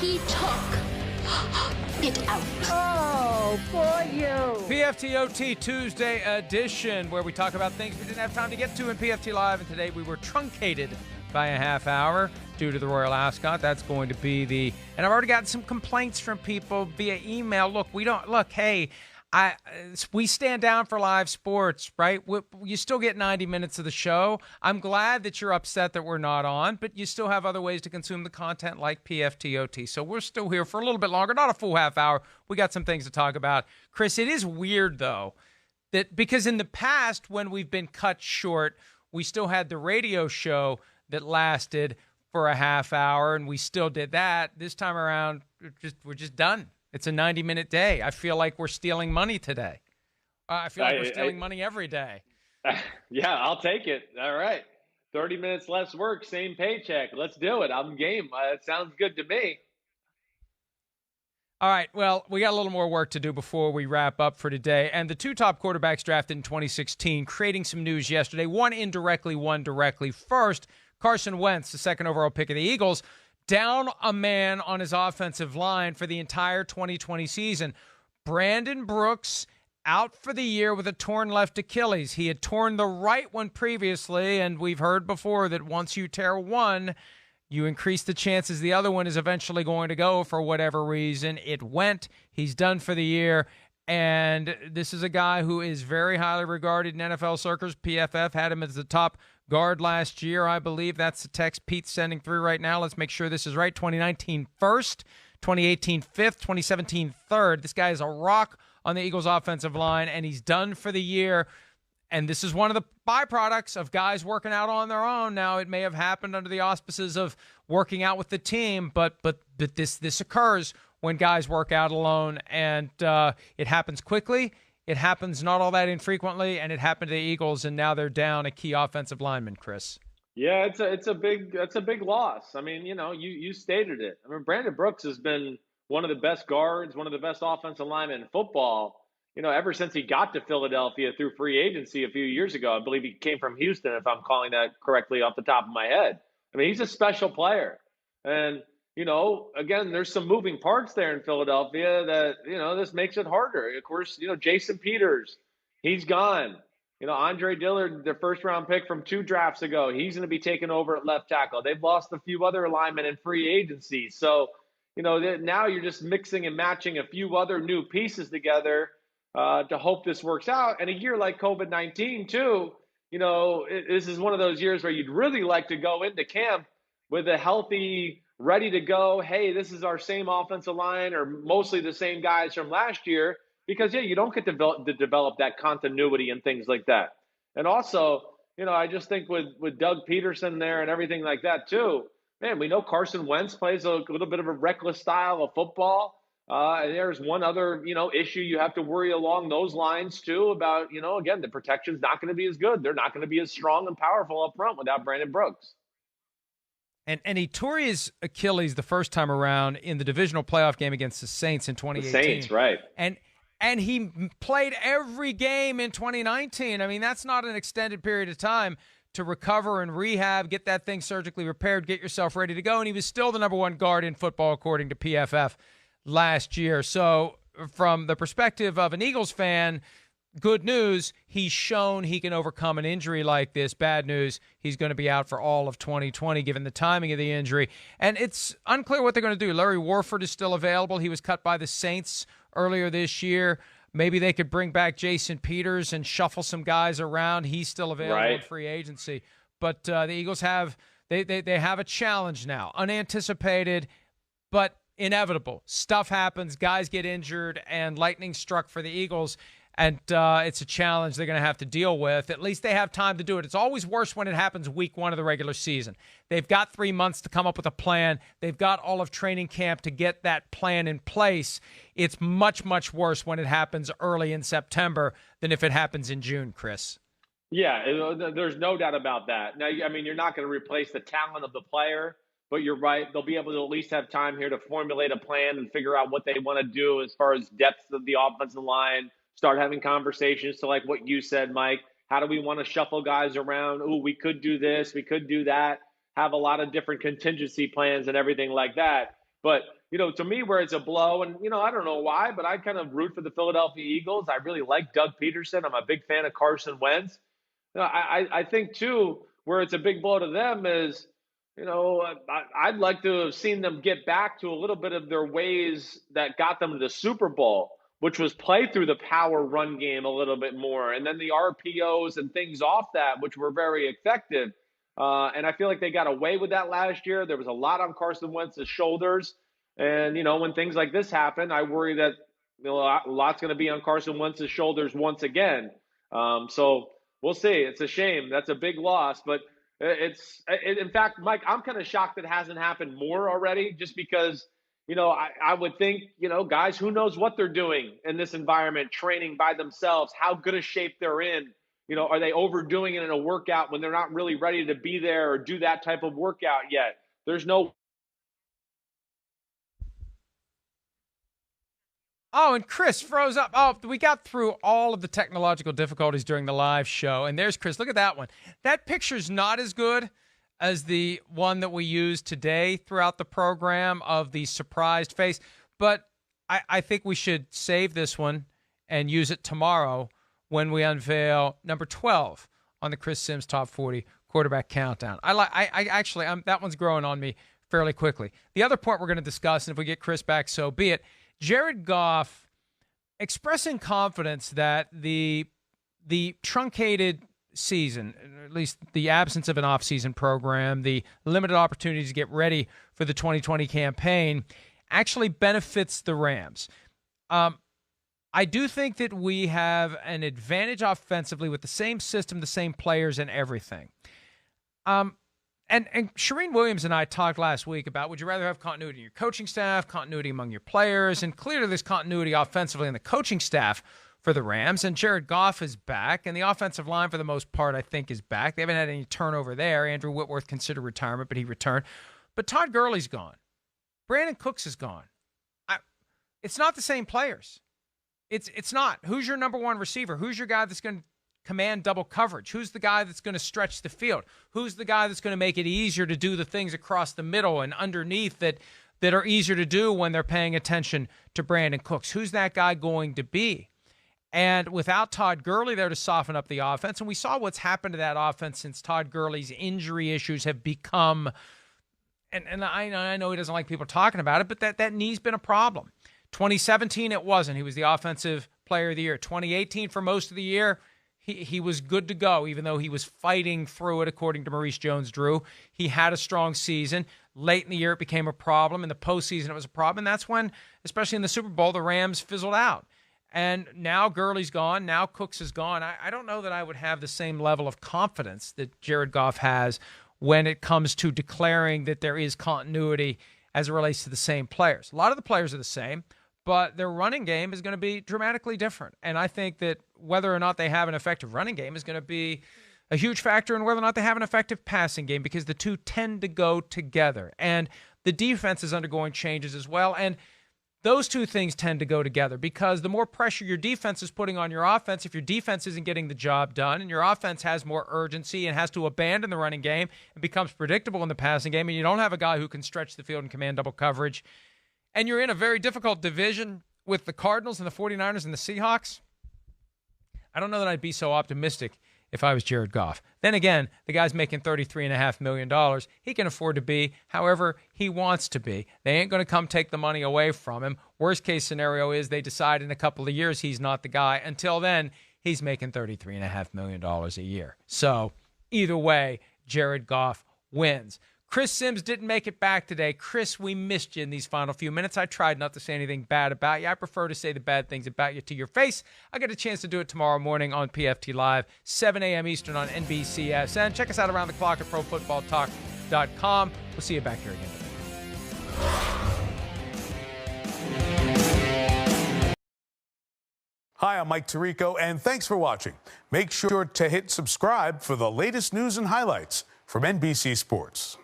he took it out. Oh, boy, you. PFT OT Tuesday edition, where we talk about things we didn't have time to get to in PFT Live, and today we were truncated by a half hour due to the Royal Ascot. That's going to be and I've already gotten some complaints from people via email. We stand down for live sports, right? You still get 90 minutes of the show. I'm glad that you're upset that we're not on, but you still have other ways to consume the content like PFTOT. So we're still here for a little bit longer, not a full half hour. We got some things to talk about. Chris, it is weird, though, that because in the past when we've been cut short, we still had the radio show that lasted for a half hour, and we still did that. This time around, we're just done. It's a 90-minute day. I feel like we're stealing money today. I feel like we're stealing money every day. Yeah, I'll take it. All right. 30 minutes less work, same paycheck. Let's do it. I'm game. It sounds good to me. All right, well, we got a little more work to do before we wrap up for today. And the two top quarterbacks drafted in 2016, creating some news yesterday, one indirectly, one directly. First, Carson Wentz, the second overall pick of the Eagles, down a man on his offensive line for the entire 2020 season. Brandon Brooks out for the year with a torn left Achilles. He had torn the right one previously, and we've heard before that once you tear one, you increase the chances the other one is eventually going to go for whatever reason. It went. He's done for the year. And this is a guy who is very highly regarded in NFL circles. PFF had him as the top guard last year, I believe. That's the text Pete's sending through right now. Let's make sure this is right. 2019 first, 2018 fifth, 2017 third. This guy is a rock on the Eagles offensive line, and he's done for the year. And this is one of the byproducts of guys working out on their own. Now, it may have happened under the auspices of working out with the team, but this occurs when guys work out alone, and it happens quickly. It happens not all that infrequently, and it happened to the Eagles, and now they're down a key offensive lineman, Chris. Yeah, it's a big loss. I mean, you stated it. I mean, Brandon Brooks has been one of the best guards, one of the best offensive linemen in football, ever since he got to Philadelphia through free agency a few years ago. I believe he came from Houston, if I'm calling that correctly off the top of my head. I mean, he's a special player. And, again, there's some moving parts there in Philadelphia that, this makes it harder. Of course, Jason Peters, he's gone. Andre Dillard, their first-round pick from 2 drafts ago, he's going to be taking over at left tackle. They've lost a few other linemen in free agency. So, now you're just mixing and matching a few other new pieces together to hope this works out. And a year like COVID-19, too, this is one of those years where you'd really like to go into camp with a healthy, ready to go, hey, this is our same offensive line or mostly the same guys from last year because, you don't get to develop that continuity and things like that. And also, I just think with Doug Peterson there and everything like that, too, man, we know Carson Wentz plays a little bit of a reckless style of football. And there's one other, issue you have to worry along those lines, too, about, again, the protection's not going to be as good. They're not going to be as strong and powerful up front without Brandon Brooks. And he tore his Achilles the first time around in the divisional playoff game against the Saints in 2018. The Saints, right. And he played every game in 2019. I mean, that's not an extended period of time to recover and rehab, get that thing surgically repaired, get yourself ready to go. And he was still the number one guard in football, according to PFF last year. So from the perspective of an Eagles fan, good news, he's shown he can overcome an injury like this. Bad news, he's going to be out for all of 2020 given the timing of the injury. And it's unclear what they're going to do. Larry Warford is still available. He was cut by the Saints earlier this year. Maybe they could bring back Jason Peters and shuffle some guys around. He's still available in free agency. But the Eagles have they have a challenge now, unanticipated, but inevitable. Stuff happens, guys get injured, and lightning struck for the Eagles. And it's a challenge they're going to have to deal with. At least they have time to do it. It's always worse when it happens week 1 of the regular season. They've got 3 months to come up with a plan. They've got all of training camp to get that plan in place. It's much, much worse when it happens early in September than if it happens in June, Chris. Yeah, there's no doubt about that. Now, I mean, you're not going to replace the talent of the player, but you're right. They'll be able to at least have time here to formulate a plan and figure out what they want to do as far as depth of the offensive line. Start having conversations to like what you said, Mike. How do we want to shuffle guys around? Oh, we could do this. We could do that. Have a lot of different contingency plans and everything like that. But, to me, where it's a blow, and, I don't know why, but I kind of root for the Philadelphia Eagles. I really like Doug Peterson. I'm a big fan of Carson Wentz. I think, too, where it's a big blow to them is, I'd like to have seen them get back to a little bit of their ways that got them to the Super Bowl, which was play through the power run game a little bit more, and then the RPOs and things off that, which were very effective. And I feel like they got away with that last year. There was a lot on Carson Wentz's shoulders. And, when things like this happen, I worry that a lot's going to be on Carson Wentz's shoulders once again. So we'll see. It's a shame. That's a big loss. But in fact, Mike, I'm kind of shocked it hasn't happened more already, just because, I would think, guys, who knows what they're doing in this environment, training by themselves, how good a shape they're in. Are they overdoing it in a workout when they're not really ready to be there or do that type of workout yet? There's no. Oh, and Chris froze up. Oh, we got through all of the technological difficulties during the live show. And there's Chris. Look at that one. That picture's not as good as the one that we used today throughout the program of the surprised face. But I think we should save this one and use it tomorrow when we unveil number 12 on the Chris Simms Top 40 Quarterback Countdown. That one's growing on me fairly quickly. The other point we're going to discuss, and if we get Chris back, so be it, Jared Goff expressing confidence that the truncated season, at least the absence of an offseason program, the limited opportunities to get ready for the 2020 campaign, actually benefits the Rams. I do think that we have an advantage offensively with the same system, the same players, and everything. And Shereen Williams and I talked last week about, would you rather have continuity in your coaching staff, continuity among your players? And clearly there's continuity offensively in the coaching staff for the Rams. And Jared Goff is back. And the offensive line, for the most part, I think is back. They haven't had any turnover there. Andrew Whitworth considered retirement, but he returned. But Todd Gurley's gone. Brandon Cooks is gone. It's not the same players. It's not. Who's your number one receiver? Who's your guy that's going to command double coverage? Who's the guy that's going to stretch the field? Who's the guy that's going to make it easier to do the things across the middle and underneath that are easier to do when they're paying attention to Brandon Cooks? Who's that guy going to be? And without Todd Gurley there to soften up the offense, and we saw what's happened to that offense since Todd Gurley's injury issues have become, and I know he doesn't like people talking about it, but that knee's been a problem. 2017, it wasn't. He was the offensive player of the year. 2018, for most of the year, he was good to go, even though he was fighting through it, according to Maurice Jones-Drew. He had a strong season. Late in the year, it became a problem. In the postseason, it was a problem. And that's when, especially in the Super Bowl, the Rams fizzled out. And now Gurley's gone. Now Cooks is gone. I don't know that I would have the same level of confidence that Jared Goff has when it comes to declaring that there is continuity as it relates to the same players. A lot of the players are the same, but their running game is going to be dramatically different. And I think that whether or not they have an effective running game is going to be a huge factor in whether or not they have an effective passing game, because the two tend to go together. And the defense is undergoing changes as well. And those two things tend to go together, because the more pressure your defense is putting on your offense, if your defense isn't getting the job done and your offense has more urgency and has to abandon the running game and becomes predictable in the passing game, and you don't have a guy who can stretch the field and command double coverage, and you're in a very difficult division with the Cardinals and the 49ers and the Seahawks, I don't know that I'd be so optimistic if I was Jared Goff. Then again, the guy's making $33.5 million. He can afford to be however he wants to be. They ain't going to come take the money away from him. Worst case scenario is they decide in a couple of years he's not the guy. Until then, he's making $33.5 million a year. So either way, Jared Goff wins. Chris Simms didn't make it back today. Chris, we missed you in these final few minutes. I tried not to say anything bad about you. I prefer to say the bad things about you to your face. I get a chance to do it tomorrow morning on PFT Live, 7 a.m. Eastern on NBCSN. Check us out around the clock at ProFootballTalk.com. We'll see you back here again today. Hi, I'm Mike Tirico, and thanks for watching. Make sure to hit subscribe for the latest news and highlights from NBC Sports.